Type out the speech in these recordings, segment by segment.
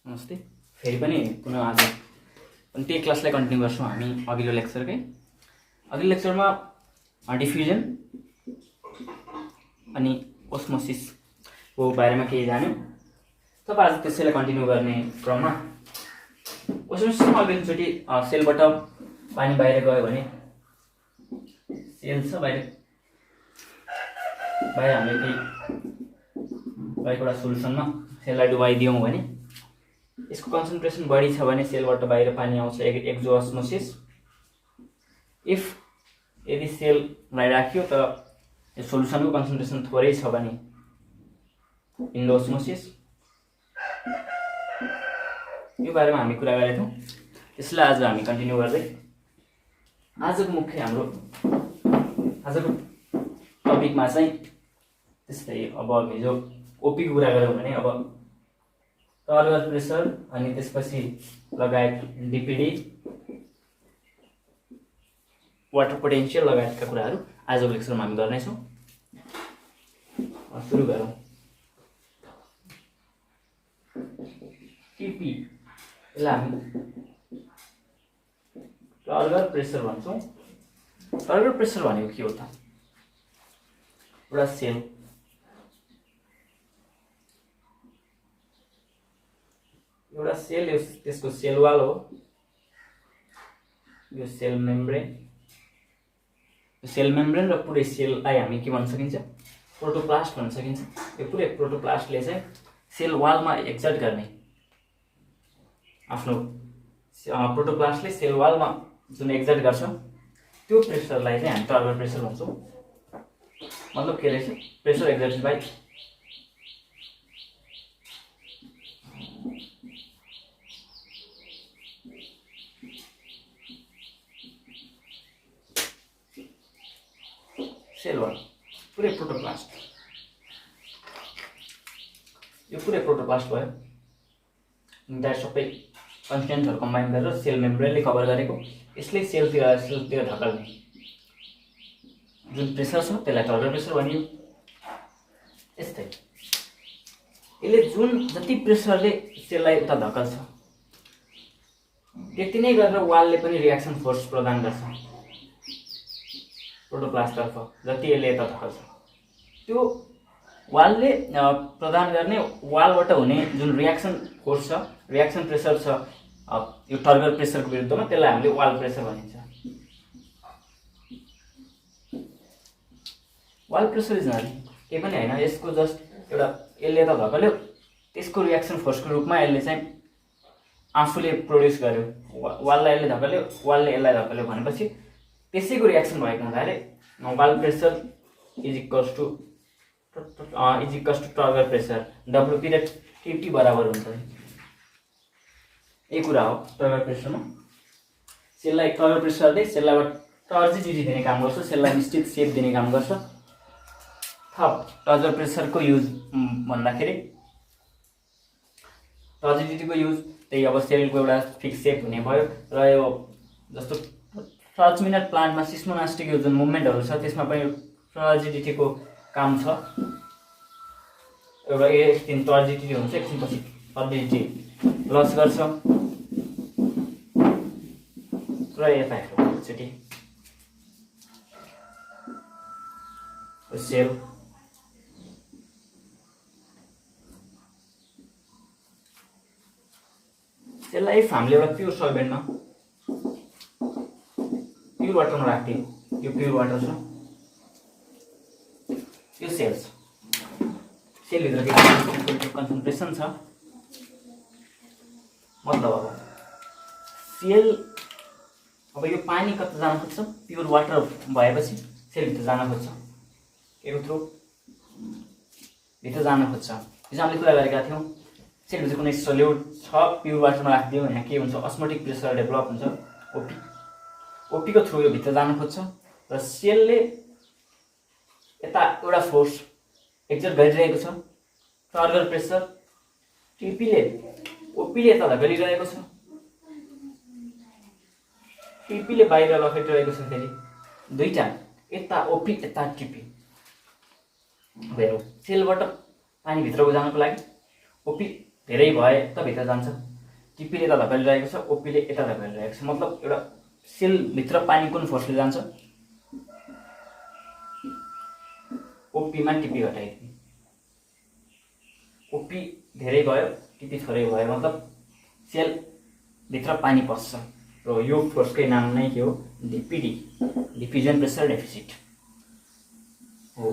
नमस्ते। फेरि पनि पुनः आज पनि त्यही क्लासलाई कन्टिन्यू गर्छौँ हामी अघिल्लो लेक्चरकै। अघिल्लो लेक्चरमा डिफ्युजन अनि ओस्मोसिसको बारेमा केही जान्यौँ। तब आज त्यसैलाई कन्टिन्यू गर्ने क्रममा ओस्मोसिसमा अघिल्लोचोटि सेलबाट पानी बाहिर गयो भने सेल छ बाहिर हामीले केही एउटा सोलुसनमा सेललाई डुबाइदियौँ भने यसको कन्सन्ट्रेसन बढी छ भने सेलबाट बाहिर पानी आउँछ, एक्जोअस्मोसिस। यदि सेललाई राख्यो तर यो सोलुसनको कन्सन्ट्रेसन थोरै छ भने इन्डोअस्मोसिस। यो बारेमा हामी कुरा गरेका थियौँ, त्यसलाई आज हामी कन्टिन्यू गर्दै आजको मुख्य हाम्रो आजको टपिकमा चाहिँ त्यस्तै अब हिजो ओपीको कुरा गऱ्यौँ भने अब टर्गर प्रेसर अनि त्यसपछि लगायत डिपिडी, वाटर पोटेन्शियल लगायतका कुराहरू आजको लेक्चरमा हामी गर्नेछौँ। सुरु गरौँ। टिपी यसलाई हामी टर्गर प्रेसर भन्छौँ। टर्गर प्रेसर भनेको के हो त? एउटा सेल त्यसको सेल वाल हो, यो सेल मेम्ब्रेन र पुरै सेललाई हामी के भन्न सकिन्छ? प्रोटोप्लास्ट भन्न सकिन्छ। यो पुरै प्रोटोप्लास्टले चाहिँ सेल वालमा एक्जर्ट गर्ने आफ्नो प्रोटोप्लास्टले सेल वालमा जुन एक्जर्ट गर्छ त्यो प्रेसरलाई चाहिँ हामी टर्गर प्रेसर भन्छौँ। मतलब के रहेछ? Pressure exerted by cell wall, पुरै प्रोटोप्लास्ट। यो पुरै प्रोटोप्लास्ट भयो। इन्टायर सबै कन्टेन्टहरू कम्बाइन गरेर सेल मेम्ब्रेनले कभर गरेको। यसले सेलतिर धकाल्ने जुन प्रेसर छ त्यसलाई टर्गर प्रेसर भनियो। यस्तै यसले जुन जति प्रेसरले सेललाई उता धकाल्छ त्यति नै गरेर वालले पनि रियाक्सन फोर्स प्रदान गर्छ प्रोटोप्लास्टतर्फ। जति यसले यता धकाल्छ त्यो वालले प्रदान गर्ने वालबाट हुने जुन रियाक्सन फोर्स छ, रियाक्सन प्रेसर छ यो टर्गर प्रेसरको विरुद्धमा, त्यसलाई हामीले वाल प्रेसर भनिन्छ। वाल प्रेसर इज नथिङ, केही पनि होइन, यसको जस्ट एउटा यसले यता धकाल्यो त्यसको रियाक्सन फोर्सको रूपमा यसले चाहिँ आफूले प्रोड्युस गर्यो। वाललाई यसले धकाल्यो, वालले यसलाई धकाल्यो भनेपछि त्यसैको रियाक्सन भएको हुनाले wall pressure is equals to turgor pressure. WP र टिटी बराबर हुन्छ। यही कुरा हो टर्गर प्रेसरमा। सेललाई टर्गर प्रेसरले सेललाई टर्जिडिटी दिने काम गर्छ, सेललाई निश्चित सेप दिने काम गर्छ। थप टर्गर प्रेसरको युज भन्दाखेरि टर्जिडिटीको युज त्यही अब सेलको एउटा फिक्स सेप हुने भयो र यो जस्तो टर्चमिनट प्लान्टमा सिस्मोनास्टिक यो जुन मुभमेन्टहरू छ त्यसमा पनि टर्जिडिटीको काम छ। एउटा एकछिन टर्जिडिटी हुन्छ, एकछिनपछि टर्जिडिटी लस गर्छ र यता एकचोटि सेल सेललाई हामीले एउटा प्योर सल्भेन्टमा प्योर वाटरमा राख्थ्यौँ। यो प्योर वाटर छ, यो सेल छ, सेलभित्र कन्सन्ट्रेसन छ। मतलब अब सेल अब यो पानी कता जान खोज्छ? प्योर वाटर भएपछि सेलभित्र जान खोज्छ, के थ्रु भित्र जान खोज्छ। हिजो हामीले कुरा गरेका थियौँ सेलभित्र कुनै सल्युट छ प्योर वाटरमा राखिदियो भने के हुन्छ? अस्मोटिक प्रेसर डेभलप हुन्छ, ओपीको थ्रु यो भित्र जान खोज्छ र सेलले यता एउटा फोर्स एक्जर्ट गरिरहेको छ, टर्गर प्रेसर। टिपीले ओपीले यता धकालिरहेको छ, टिपीले बाहिर लखेटिरहेको छ। फेरि दुईटा, यता ओपी यता टिपी। हेरौँ, सेलबाट पानी भित्रको जानको लागि ओपी धेरै भए त भित्र जान्छ। टिपीले यता धकेलिरहेको छ, ओपीले यता धकेलिरहेको छ, मतलब एउटा सेलभित्र पानी कुन फोर्सले जान्छ? ओपीमा टिपी घटाइदिने। ओपी धेरै भयो, टिपी थोरै भयो, मतलब सेलभित्र पानी पस्छ र यो फोर्सकै नाम नै के हो? डिपिडी, डिफ्युजन प्रेसर डेफिसिट हो।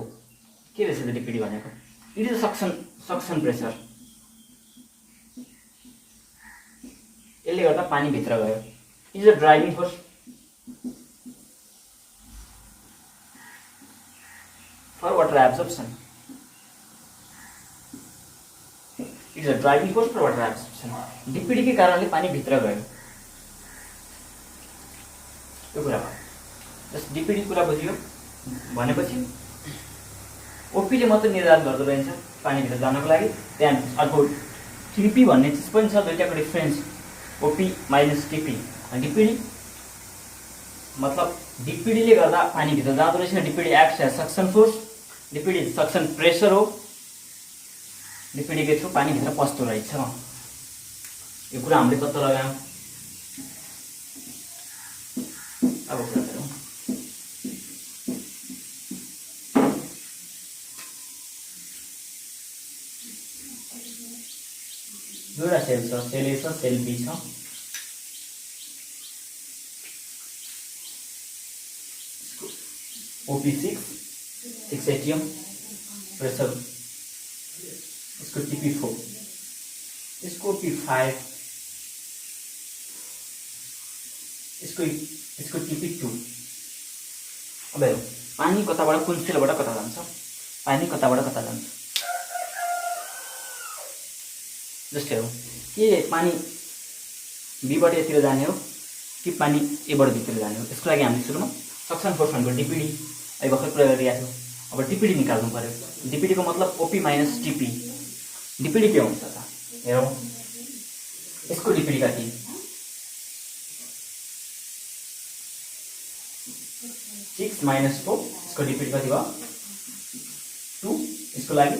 के रहेछ त डिपिडी भनेको? It is suction pressure. यसले गर्दा पानी भित्र गयो। It is a driving force. For water absorption. It is a driving force for water absorption. DPD के कारणले पानी भित्र गयो, यो कुरा भयो। जस्ट डिपिडी कुरा बुझियो भनेपछि ओपीले मात्रै निर्धारण गर्दो रहन्छ पानीभित्र जानको लागि। त्यहाँ अर्को टिपी भन्ने चिज पनि छ, दुईटाको difference OP minus TP. DPD मतलब डिपिडीले गर्दा पानीभित्र जाँदो रहेछ। DPD acts as suction force. DPD suction pressure हो। डिपिडीको थ्रु पानीभित्र पस्दो रहेछ। यो कुरा हामीले पत्ता लगायौँ। अब कुरा गरौँ। दुईवटा सेल छ, सेल ए छ, सेल बी छ। ओपी 6 एटीएम प्रेसर, इसको टीपी 4, इसको पी 5, इसको टीपी 2। अब हेरौँ पानी कताबाट कुन सेलबाट कता जान्छ, पानी कताबाट कता जान्छ। जस्ट हेरौँ के पानी बीबाट यतिर जाने हो कि पानी एबाट बीतिर जाने हो। यसको लागि हामीले सुरुमा सक्सन फोर्स भनेको डिपिडी अहिले भर्खर कुरा गरिरहेको छौँ। अब डिपिडी निकाल्नु पर्यो। डिपिडीको मतलब ओपी माइनस टिपी। डिपिडी के हुन्छ त हेरौँ। यसको डिपिडी कति? 6 माइनस 4। इसको डिपिडी कति भयो? 2। इसको लागि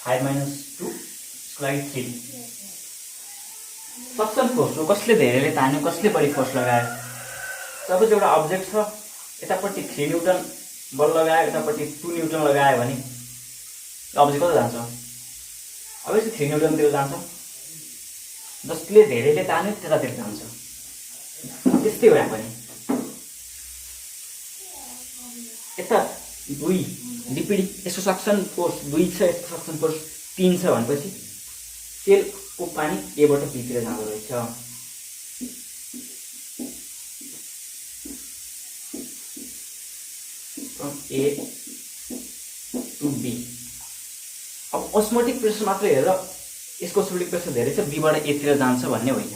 5 माइनस 2। इसको लागि 3। सक्सन फोर्स हो। कसले धेरैले तान्यो, कसले बढी फोर्स लगायो। जब एउटा अब्जेक्ट छ, यतापट्टि 3 न्युटन बल लगायो, यतापट्टि 2 न्युटन लगायो भने अब्जेक्ट कता जान्छ? अभियसली 3 न्युटनतिर जान्छ। जसले धेरैले तान्यो त्यतातिर जान्छ। त्यस्तै हो यहाँ पनि। यता 2 डिपिडी, यसको सक्सन फोर्स 2 छ, यसको सक्सन फोर्स 3 छ भनेपछि सेलको पानी एबाट बीतिर जाँदो रहेछ। From A to B. अब ओस्मोटिक प्रेसर मात्र हेरेर यसको ओस्मोटिक प्रेसर धेरै छ, बीबाट एतिर जान्छ भन्ने होइन।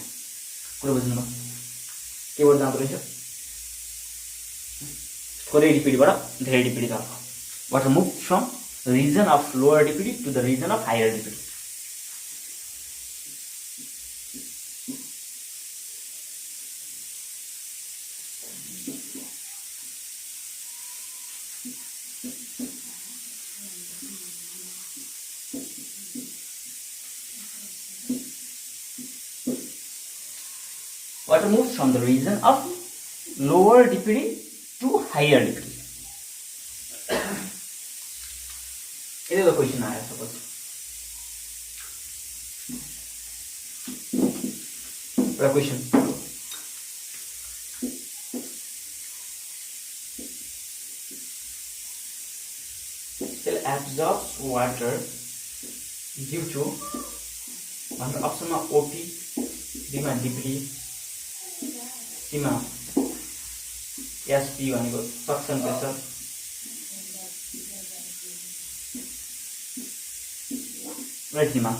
कुरा बुझ्नुभयो? केबाट जाँदो रहेछ? थोरै डिपिडीबाट धेरै डिपिडीतर्फ। Water move from region of lower DPD to the region of higher DPD. Water moves from the region of lower DPD to higher DPD. This is the question I have suppose. What question? Cell absorbs water due to option of OP, B मा DPD, C मा SP भनेको suction pressure, र D मा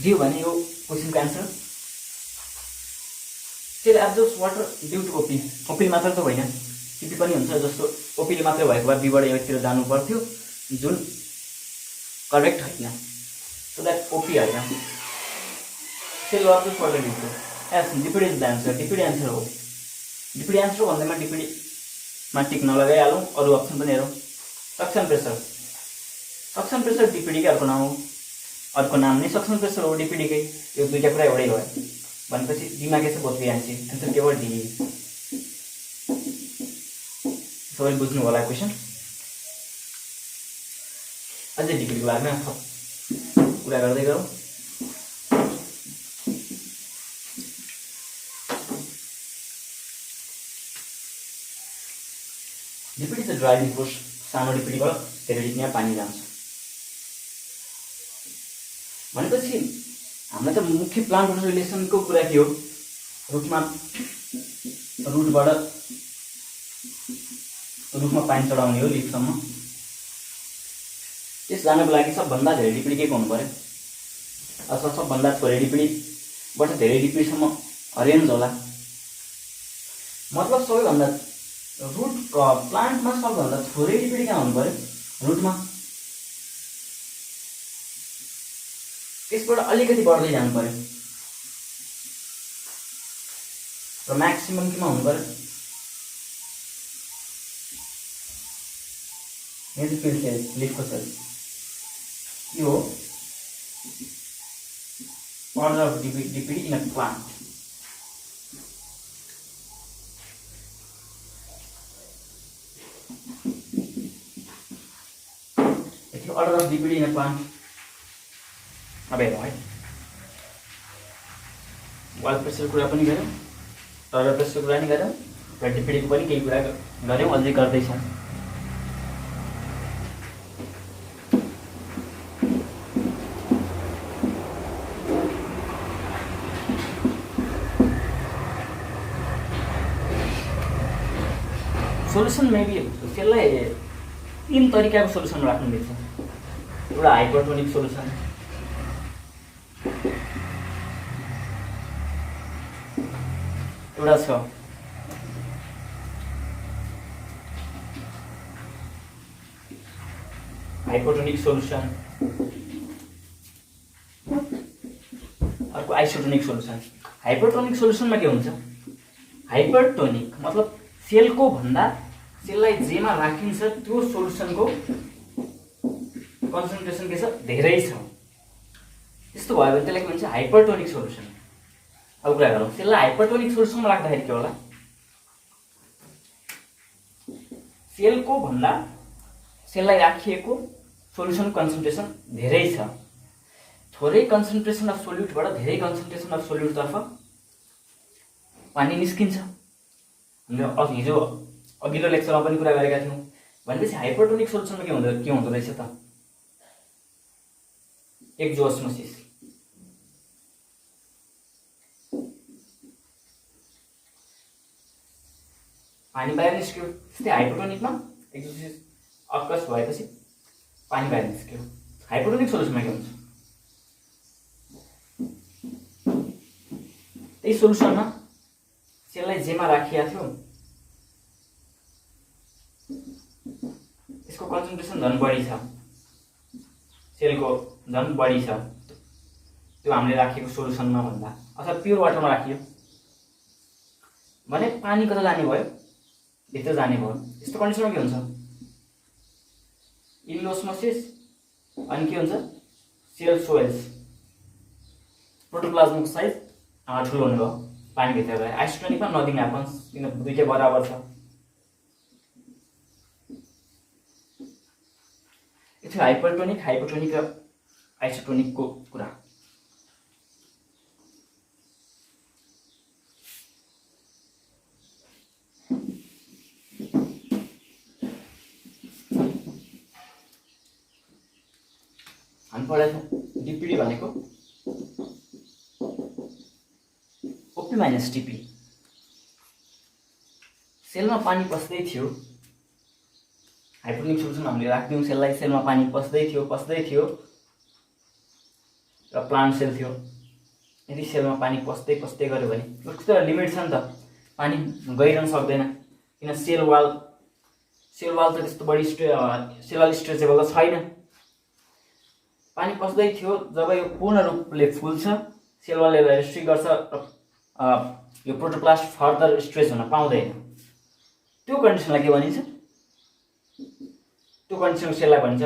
D भने यो क्वेशनको answer. Cell absorbs water due to OP. ओपीले मात्र त होइन, टिपी पनि हुन्छ। जस्तो ओपीले मात्रै भएको भए बीबाट यतिर जानु पर्थ्यो, जुन करेक्ट होइन। सो द्याट ओपी होइन। Cell absorbs water due to as DPD is the answer. DPD answer हो। डिपिडी आन्सर भन्दैमा डिपिडी मा टिक नलगाइहालौँ। अरू अप्सन पनि हेरौँ। सक्सन प्रेसर डिपिडीकै अर्को नाम नै सक्सन प्रेसर हो डिपिडीकै। यो दुईटा कुरा एउटै भयो भनेपछि डीमा के छ both B and C, answer केवल डी। सबैले बुझ्नु होला क्वेसन। अझै डिपिडीको बारेमा थप कुरा गर्दै गरौँ। डिपिडी चाहिँ ड्राइभिङ फोर्स। सानो डिपिडीबाट धेरै डिपिडीमा पानी जान्छ भनेपछि हामीलाई त मुख्य प्लान्ट वाटर रिलेसनको कुरा के हो? रुखमा पानी चढाउने हो लिफसम्म। त्यस जानको लागि सबभन्दा धेरै डिपिडी के हुनु पर्यो? अथवा सबभन्दा थोरै डिपिडीबाट धेरै डिपिडीसम्म रेन्ज होला। मतलब सबैभन्दा प्लान्टमा सबभन्दा थोरै डिपिडी कहाँ हुनु पर्यो? रुटमा। त्यसबाट अलिकति बढ्दै जानु पर्यो र म्याक्सिमम केमा हुनु पर्यो? मेजोफिल सेल, लिफको सेल। यो order of DPD in a plant. Order of DPD in a plant. अब हेरौँ है, वाल प्रेसरको कुरा पनि गऱ्यौँ, टर्बो प्रेसरको कुरा पनि गऱ्यौँ र डिपिडीको पनि केही कुरा गऱ्यौँ, अझै गर्दैछौँ। सोल्युसन मेबी त्यसलाई 3 तरिकाको सोल्युसन राख्नु मिल्छ। एउटा हाइपरटोनिक सोल्युसन, एउटा छ हाइपोटोनिक सोल्युसन, अर्को आइसोटोनिक सोल्युसन। हाइपरटोनिक सोल्युसनमा के हुन्छ? हाइपरटोनिक मतलब सेललाई जेमा राखिन्छ त्यो सोल्युसनको कन्सन्ट्रेसन के छ? धेरै छ। त्यस्तो भयो भने त्यसलाई के भन्छ? Hypertonic solution. अब कुरा गरौँ, सेललाई हाइपरटोनिक सोल्युसनमा राख्दाखेरि के होला? सेललाई राखिएको सोल्युसन कन्सन्ट्रेसन धेरै छ। थोरै कन्सन्ट्रेसन अफ सोल्युटबाट धेरै कन्सन्ट्रेसन अफ सोल्युटतर्फ पानी निस्किन्छ। हामीले हिजो अघिल्लो लेक्चरमा पनि कुरा गरेका थियौँ। भनेपछि हाइपरटोनिक सोल्युसनमा के हुँदो रहेछ त? एक्जोस्मोसिस। पानी बाहिर निस्क्यो। त्यस्तै हाइपोटोनिकमा एक्जोसिस अकर्स भएपछि पानी बाहिर निस्क्यो। हाइपोटोनिक सोल्युसनमा के हुन्छ? त्यही सोल्युसनमा सेललाई जेमा राखिएको थियो, यसको कन्सन्ट्रेसन झन् बढी छ, सेलको झन् बढी छ त्यो हामीले राखेको सोल्युसनमा भन्दा। अथवा प्योर वाटरमा राखियो भने पानी कता जाने भयो? भित्र जाने भयो। यस्तो कन्डिसनमा के हुन्छ? इन्डोस्मोसिस। अनि के हुन्छ? सेल सोइल्स, प्रोटोप्लाज्मको साइज ठुलो हुने भयो, पानी भित्र गयो। आइसोटोनिकमा नथिङ ह्यापन्स, किन दुईटै बराबर छ। यो थियो हाइपोटोनिक र आइसोटोनिकको कुरा। हामी पढाएको डिपिडी भनेको ओपी माइनस टिपी। सेलमा पानी पस्दै थियो, हाइपोटोनिक सोल्युसन हामीले राख्दियौँ सेललाई, सेलमा पानी पस्दै थियो र प्लान्ट सेल थियो। यदि सेलमा पानी पस्दै गयो भने उसको त लिमिट छ नि त, पानी गइरहन सक्दैन, किन सेल वाल त त्यस्तो बढी सेल वाल स्ट्रेचेबल त छैन। पानी पस्दै थियो, जब यो पूर्ण रूपले फुल्छ सेल वालले रेस्ट्रिक्ट गर्छ र यो प्रोटोप्लास्ट फर्दर स्ट्रेच हुन पाउँदैन। त्यो कन्डिसनलाई के भनिन्छ? त्यो कन्डिसनको सेललाई भनिन्छ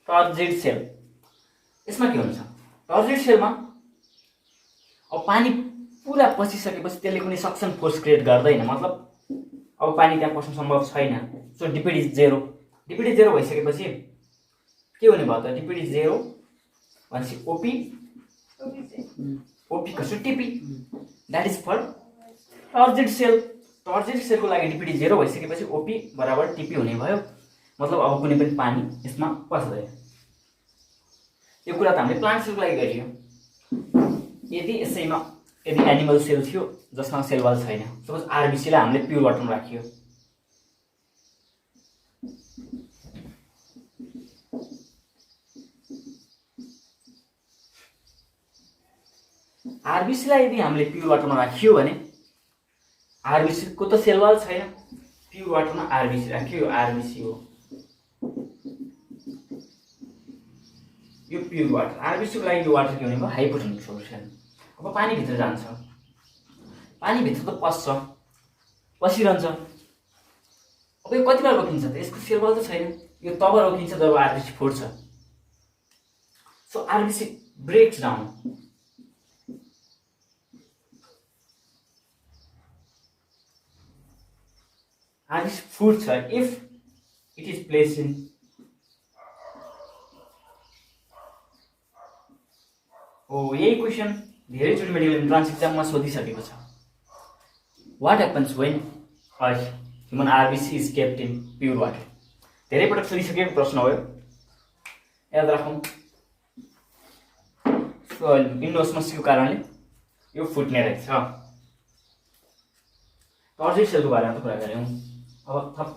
टर्जिड सेल। यसमा के हुन्छ? टर्जिड सेलमा अब पानी पुरा पसिसकेपछि त्यसले कुनै सक्सन फोर्स क्रिएट गर्दैन, मतलब अब पानी त्यहाँ पस्नु सम्भव छैन। So DPD is zero. DPD zero भइसकेपछि के हुने भयो त? डिपिडी जेरो भनेपछि ओपी कसो TP, that is for turgid cell. Turgid सेलको लागि डिपिडी जेरो भइसकेपछि ओपी बराबर टिपी हुने भयो, मतलब अब कुनै पनि पानी यसमा पस्दैन। यो कुरा त हामीले प्लान्ट सेलको लागि गरियो। यदि यसैमा यदि एनिमल सेल थियो जसमा सेल वाल छैन, सपोज आरबिसीलाई हामीले प्योर वाटरमा राखियो, आरबिसीलाई यदि हामीले प्योर वाटरमा राखियो भने आरबिसीको त सेल वाल छैन, प्योर वाटरमा आरबिसी राखियो, यो आरबिसी हो, यो प्योर वाटर। आरबिसीको लागि यो वाटर के हुने भयो? Hypotonic solution. अब पानी भित्र जान्छ, पानी भित्र त पस्छ, पसिरहन्छ। अब यो कति बेला रोकिन्छ त? यसको सेल वाल त छैन, यो तब रोकिन्छ जब आरबिसी फुट्छ। So RBC breaks down. RBC फुट्छ if it is place in यही क्वेसन धेरैचोटि मेडिकल एन्ट्रान्स एक्जाममा सोधिसकेको छ। What happens when a human RBC is kept in pure water? धेरै पटक सोधिसकेको प्रश्न हो, याद राखौँ। इन्डोस्मोसिसको कारणले यो फुट्ने रहेछ। टर्जिड सेलको बारेमा त कुरा गऱ्यौँ। अब थप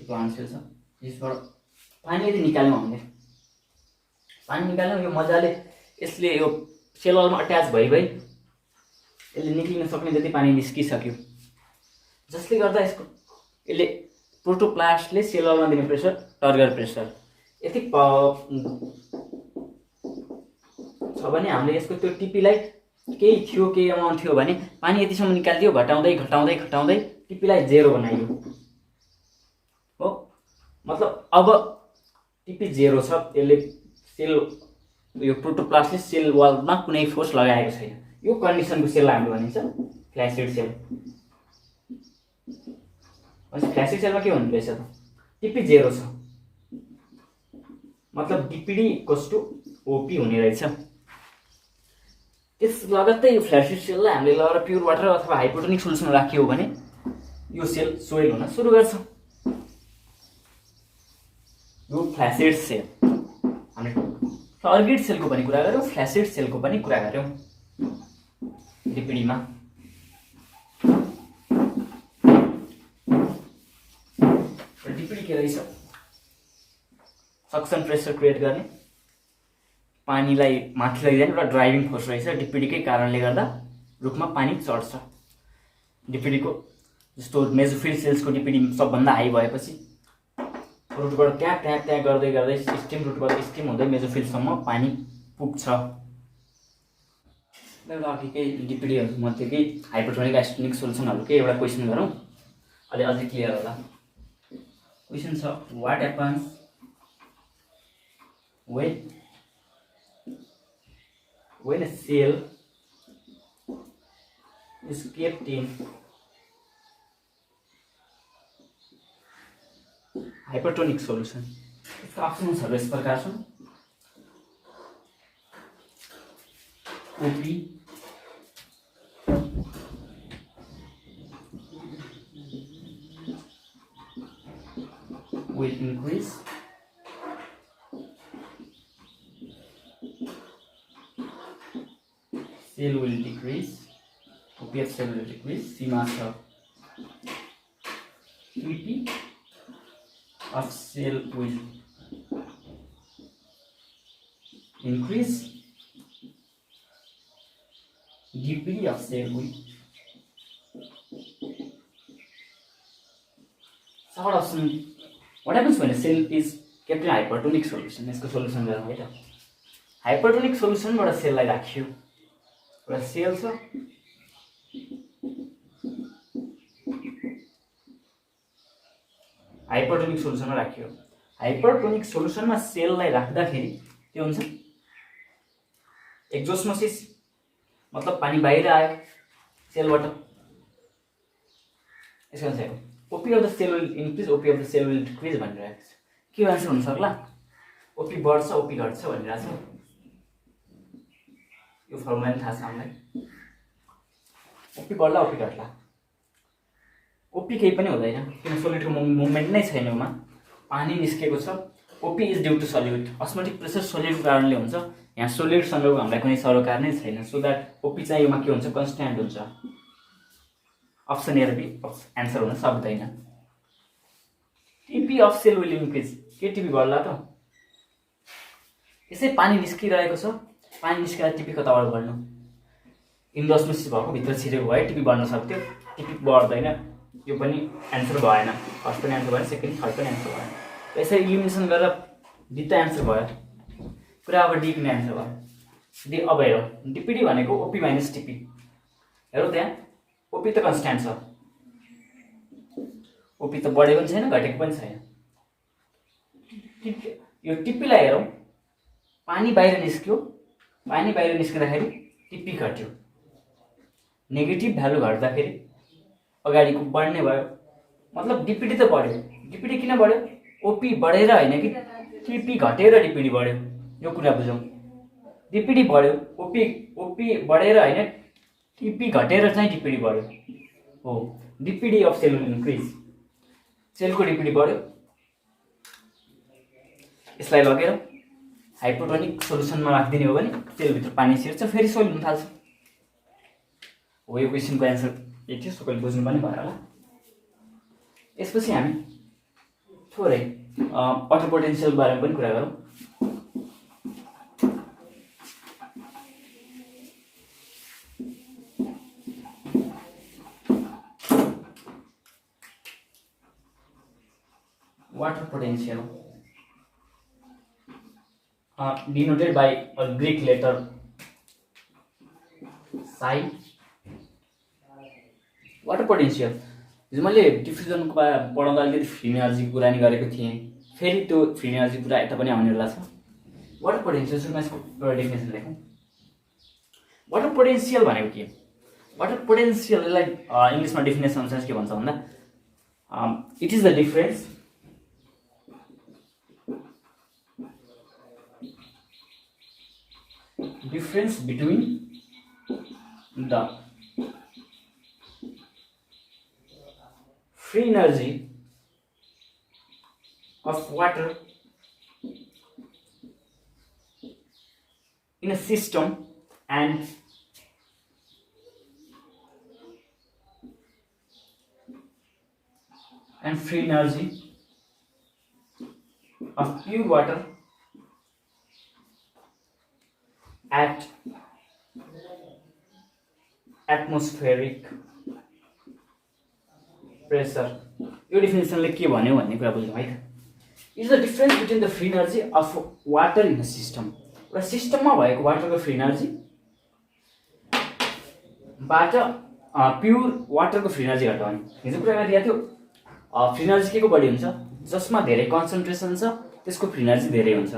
प्लान्ट सेल छ, यसबाट पानी यदि निकाल्यौँ हामीले, पानी निकाल्यौँ, यो मजाले यसले यो सेल वालमा अट्याच भइ यसले निक्लिन सक्ने जति पानी निस्किसक्यो, जसले गर्दा यसको यसले प्रोटोप्लास्टले सेल वालमा दिने प्रेसर टर्गर प्रेसर यति छ भने हामीले यसको त्यो टिपीलाई केही थियो, केही अमाउन्ट थियो भने पानी यतिसम्म निकालिदियो, घटाउँदै घटाउँदै घटाउँदै टिपीलाई जेरो बनाइयो हो। मतलब अब टिपी जेरो छ, यसले सेल यो प्रोटोप्लास्टले सेल वालमा कुनै फोर्स लगाएको छैन। यो कन्डिसनको सेललाई हामीले भनिन्छ फ्ल्यासिड सेल। फ्ल्यासिड सेलमा के हुने रहेछ त? टिपी जेरो छ, मतलब डिपिडी इक्वल्स टु ओपी हुने रहेछ। त्यस लगत्तै यो फ्ल्यासिड सेललाई हामीले लगेर प्योर वाटर अथवा हाइपोटोनिक सोल्युसनमा राखियो भने यो सेल सोइल हुन सुरु गर्छ। यो फ्ल्यासिड सेल। हामीले टर्जिड सेलको पनि कुरा गऱ्यौँ, फ्ल्यासिड सेलको पनि कुरा गऱ्यौँ डिपिडीमा। डिपिडी के रहेछ? सक्सन प्रेसर क्रिएट गर्ने, पानीलाई माथि लैजाने एउटा ड्राइभिङ फोर्स रहेछ। डिपिडीकै कारणले गर्दा रुखमा पानी चढ्छ। डिपिडीको जस्तो मेजोफिल सेल्सको डिपिडी सबभन्दा हाई भएपछि रुटबाट त्यहाँ त्यहाँ त्यहाँ गर्दै गर्दै स्टिम रुटबाट स्टिम हुँदै मेजोफिलसम्म पानी पुग्छ। एउटा अघिकै डिपिडीहरूमध्येकै हाइपोटोनिक आइसोटोनिक सोल्युसनहरूकै एउटा क्वेसन गरौँ, अहिले अझै क्लियर होला। क्वेसन छ, what happens when a cell is kept in hypertonic solution? इसका अप्सन्सहरु यस प्रकार छन्। OP will increase, cell will decrease, OPF cell will decrease, सीमा छ TP of cell will increase, DP of cell will short option what happens भने cell is kept in hypertonic solution. यसको solution गरौँ है त। Hypertonic सोल्युसनबाट सेललाई राखियो, एउटा sale छ, hypertonic सोल्युसनमा राखियो। हाइपरटोनिक सोल्युसनमा सेललाई राख्दाखेरि के हुन्छ, एक्जोस्मोसिस मतलब पानी बाहिर आयो सेलबाट। यसको answer OP of the cell will increase, OP of the cell will decrease भनिरहेको छ। के आन्सर हुन सक्ला? ओपी बढ्छ ओपी घट्छ भनिरहेको छ। यो फर्मुला नि थाहा छ हामीलाई। ओपी बढ्ला ओपी घट्ला। ओपी केही पनि हुँदैन किन सोलिडको मुभमेन्ट नै छैन, उमा पानी निस्केको छ। OP is due to solute, osmotic pressure सल्युटको कारणले हुन्छ। यहाँ सोलिडसँगको हामीलाई कुनै सरोकार नै छैन, सो द्याट ओपी चाहिँ योमा के हुन्छ, कन्स्ट्यान्ट हुन्छ। अप्सन ए र बी एन्सर हुन सक्दैन। टिपी अफ सेल विल इन्क्रिज, के टिपी बढ्ला त? यसै पानी निस्किरहेको छ, पानी निस्केर टिपी कताबाट बढ्नु? इन्डोस्मोसिस भएको भित्र छिरेको भए टिपी बढ्न सक्थ्यो, टिपी बढ्दैन। यो पनि एन्सर भएन, फर्स्ट पनि एन्सर भएन, सेकेन्ड थर्ड पनि एन्सर भएन। यसरी इलिमिनेसन गरेर डी त एन्सर भयो, पुरा अब डी पनि एन्सर भयो। डी अब हेरौँ, डिपिडी भनेको ओपी माइनस टिपी। हेरौँ त्यहाँ ओपी त कन्स्ट्यान्ट छ, ओपी त बढेको पनि छैन घटेको पनि छैन। यो टिपीलाई हेरौँ, पानी बाहिर निस्क्यो, पानी बाहिर निस्किँदाखेरि टिपी घट्यो, नेगेटिभ भ्यालु घट्दाखेरि अगाडिको बढ्ने भयो, मतलब डिपिडी त बढ्यो। डिपिडी किन बढ्यो? ओपी बढेर होइन कि टिपी घटेर डिपिडी बढ्यो, यो कुरा बुझौँ। डिपिडी बढ्यो, ओपी बढेर होइन टिपी घटेर चाहिँ डिपिडी बढ्यो हो। डिपिडी अफ सेल विल इन्क्रिज, सेलको डिपिडी बढ्यो। यसलाई लगेर हाइपोटोनिक सोल्युसनमा राखिदिने हो भने सेलभित्र पानी छिर्छ, फेरि सोइल हुन थाल्छ। हो यो क्वेसनको एन्सर यही थियो, सबैले बुझ्नु पनि भयो होला। यसपछि हामी थोरै वाटर पोटेन्सियल बारेमा पनि कुरा गरौँ। Water potential denoted by a Greek letter psi. Water potential हिजो मैले डिफ्युजनको पढाउँदा अलिकति फ्री एनर्जीको कुरानी गरेको थिएँ, फेरि त्यो फ्री एनर्जी कुरा यता पनि आउनेवाला छ। वाटर पोटेन्सियल सुरुमा यसको एउटा डेफिनेसन लेखौँ। वाटर पोटेन्सियल भनेको के? वाटर पोटेन्सियललाई इङ्ग्लिसमा डेफिनेसन अनुसार के भन्छ भन्दा it is the difference between the free energy of water in a system and free energy of pure water at atmospheric pressure। यो डेफिनेसनले के भन्यो भन्ने कुरा बुझ्यौँ है त। Is the difference between the free energy of water in a system. एउटा सिस्टममा भएको वाटरको फ्री एनर्जी बाट प्युर वाटरको फ्री एनर्जी घटाउने। हिजो कुरा गरिएको थियो फ्री एनर्जी के को बढी हुन्छ? जसमा धेरै कन्सन्ट्रेसन छ त्यसको फ्री एनर्जी धेरै हुन्छ।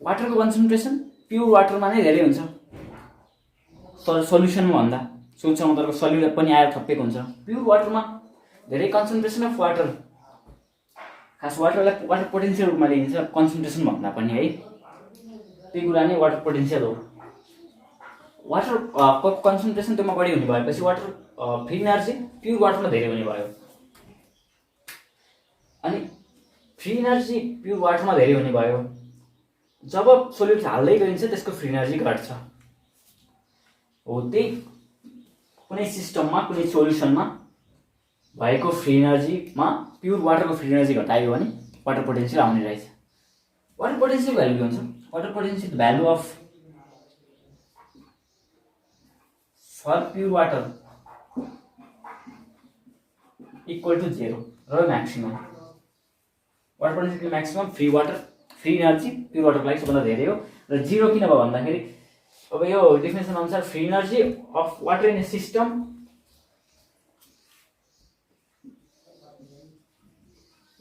वाटरको कन्सन्ट्रेसन प्युर वाटरमा नै धेरै हुन्छ सल्युसनमा भन्दा। सोल्युसनमा तपाईँको सल्युट पनि आएर थपिएको हुन्छ। प्युर वाटरमा धेरै कन्सन्ट्रेसन अफ वाटर, खास वाटरलाई वाटर पोटेन्सियल रूपमा लिइन्छ कन्सन्ट्रेसन भन्दा पनि है, त्यही कुरा नै वाटर पोटेन्सियल हो। वाटर कन्सन्ट्रेसन त्योमा बढी हुने भएपछि वाटर फ्री एनर्जी प्युर वाटरमा धेरै हुने भयो। अनि फ्री एनर्जी प्युर वाटरमा धेरै हुने भयो जब सोल्युट हाल्दै गइन्छ त्यसको फ्री एनर्जी घट्छ हो। त्यही कुनै सिस्टममा कुनै सोल्युसनमा भएको फ्री एनर्जीमा प्युर वाटरको फ्री एनर्जी घटायो भने वाटर पोटेन्सियल आउने रहेछ। वाटर पोटेन्सियल भ्यालु के हुन्छ? Water potential value of for pure water equal to 0 र maximum. Water potential maximum free energy pure वाटरको लागि सबभन्दा धेरै हो र 0 किन भयो भन्दाखेरि अब यो डेफिनेसन अनुसार free energy of water in A system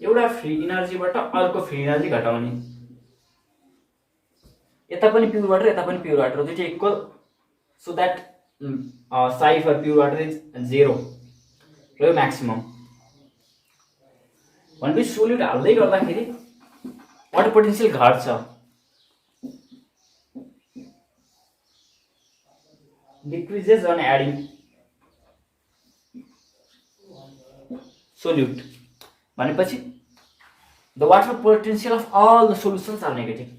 एउटा फ्री इनर्जीबाट अर्को फ्री इनर्जी घटाउने यता पनि प्योर वाटर यता पनि प्योर वाटर दुईटै equal so that psi for pure water is 0 र यो म्याक्सिमम भनेपछि सोल्युट हाल्दै गर्दाखेरि वाटर पोटेन्शियल घट्छ decreases on adding solute भनेपछि the water potential of all the solutions are negative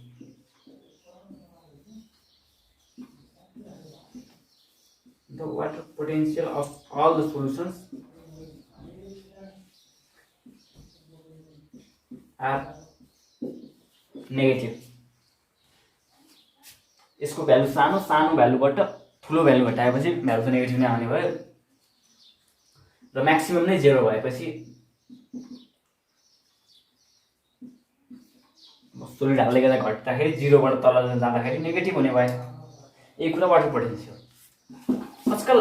the water potential of all the solutions are negative यसको value सानो भ्यालुबाट ठुलो भ्यालु घटाएपछि भ्यालु त नेगेटिभ नै आउने भयो र म्याक्सिमम नै 0 भएपछि सोलिड हाल्दै गर्दा घट्दाखेरि 0 बाट तल जाँदाखेरि नेगेटिभ हुने भयो यही कुरा वाटर पोटेन्शियल आजकल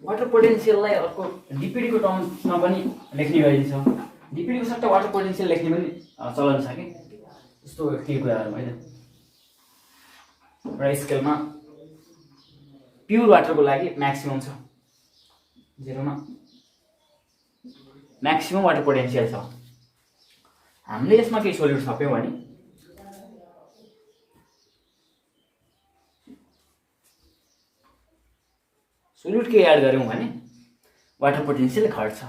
वाटर पोटेन्शियललाई अर्को डीपीडी को टर्ममा पनि लेख्ने गरिन्छ डीपीडी को सट्टा वाटर पोटेन्शियल लेख्ने पनि चलन छ के यस्तो के कुराहरु हैन र स्केलमा प्योर वाटर को लागि म्याक्सिमम छ 0 मा म्याक्सिमम वाटर पोटेन्शियल छ हामीले यसमा के सोल्युट थप्यौं भने सोल्युट के एड गर्यौं भने वाटर पोटेन्शियल घट्छ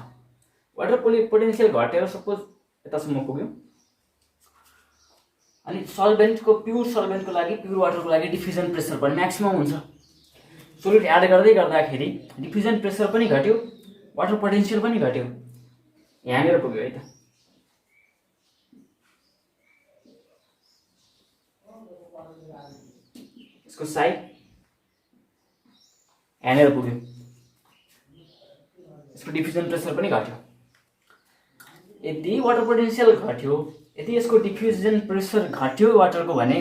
वाटर पोटेन्शियल घटेर सपोज यतासम्म पुग्यो अनि सल्भेन्टको प्योर सल्भेन्टको लागि प्योर वाटरको लागि डिफ्युजन प्रेसर पनि म्याक्सिमम हुन्छ सोल्युट एड गर्दै गर्दाखेरि डिफ्युजन प्रेसर पनि घट्यो वाटर पोटेन्शियल पनि घट्यो यहाँनेर पुग्यो है त यसको साइड यहाँनेर पुग्यो यसको डिफ्युजन प्रेसर पनि घट्यो यदि वाटर पोटेन्शियल घट्यो यदि यसको डिफ्युजन प्रेसर घट्यो वाटरको भने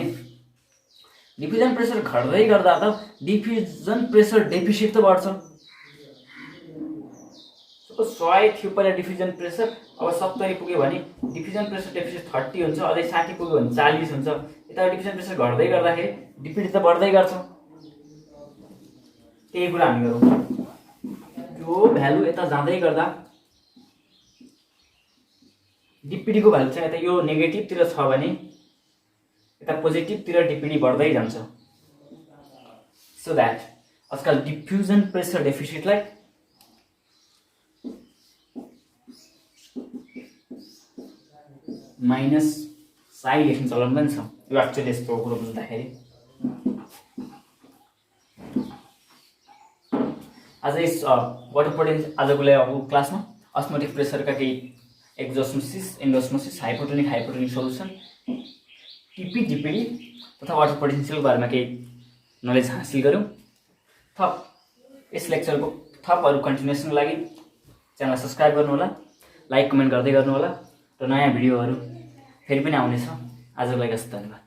डिफ्युजन प्रेसर घट्दै गर्दा त डिफ्युजन प्रेसर डेफिसिट त बढ्छ सपोज 100 थियो पहिला डिफ्युजन प्रेसर अब 70 पुग्यो भने डिफ्युजन प्रेसर डेफिसिट 30 हुन्छ अझै 60 पुग्यो भने 40 हुन्छ यता डिफ्युजन प्रेसर घट्दै गर्दाखेरि डिफिसिट त बढ्दै गर्छ त्यही कुरा हामी गरौँ यो भ्यालु यता जाँदै गर्दा डीपीडी को भ्यालु चाहिँ यता यो नेगेटिभ तिर छ भने यता पोजिटिभ तिर डीपीडी बढ्दै जान्छ सो दैट आजकल डिफ्युजन प्रेसर डेफिसिटलाई माइनस साइ लेख्ने चलन पनि छ यो एक्चुअली यस्तो कुरो बुझ्दाखेरि आज इस वाटर पोटेन्शियल आजको क्लासमा अस्मोटिक प्रेसरका केही एक्जोस्मोसिस एन्डोस्मोसिस हाइपोटोनिक सोल्युसन टिपी डीपीडी तथा वाटर पोटेन्शियलको बारेमा केही नलेज हासिल गर्यौं थप यस लेक्चरको थप अरु कन्टिन्युएसनको लागि च्यानल सब्स्क्राइब गर्नु होला लाइक कमेन्ट गर्दै गर्नु होला र नयाँ भिडियोहरु फेरि पनि आउनेछ आजको लागि धन्यवाद।